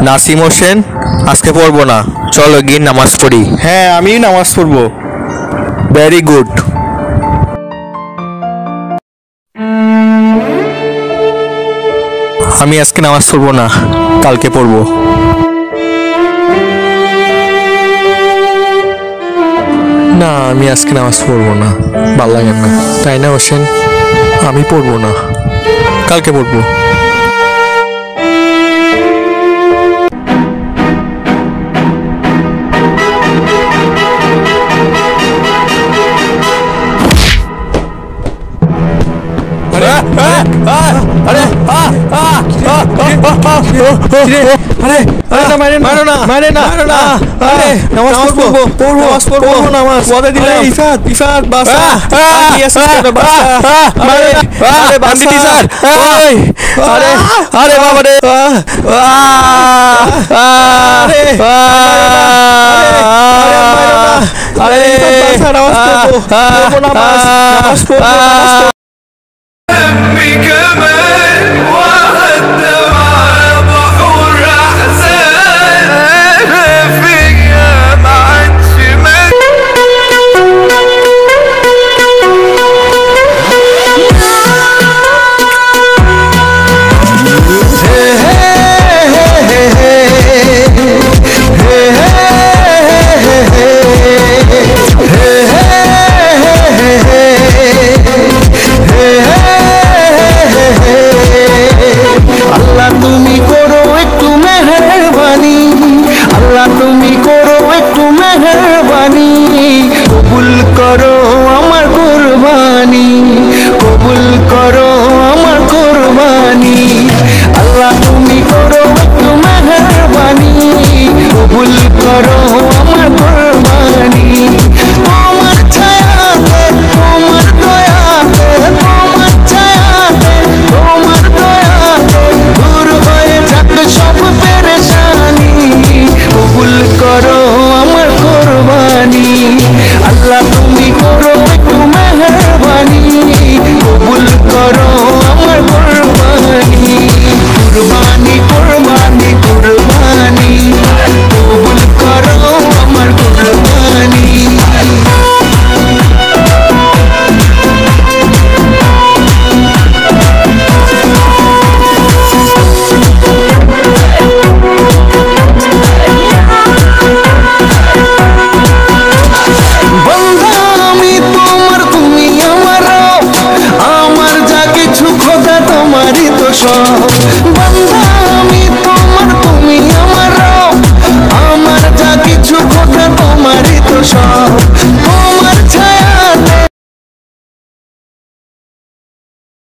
নাসিম হোসেন, আজকে পড়বো না, চলো গিয়ে নামাজ পড়ি। হ্যাঁ, আমি নামাজ পড়বো। Very good. আমি আজকে নামাজ পড়বো না, কালকে পড়বো। না, আমি আজকে নামাজ পড়বো না, ভাল লাগে না। তাই না হোসেন? আমি পড়বো না, কালকে পড়বো। كمان واحد مع بحور احزان انا فيا ما عادش আল্লাহ তুমি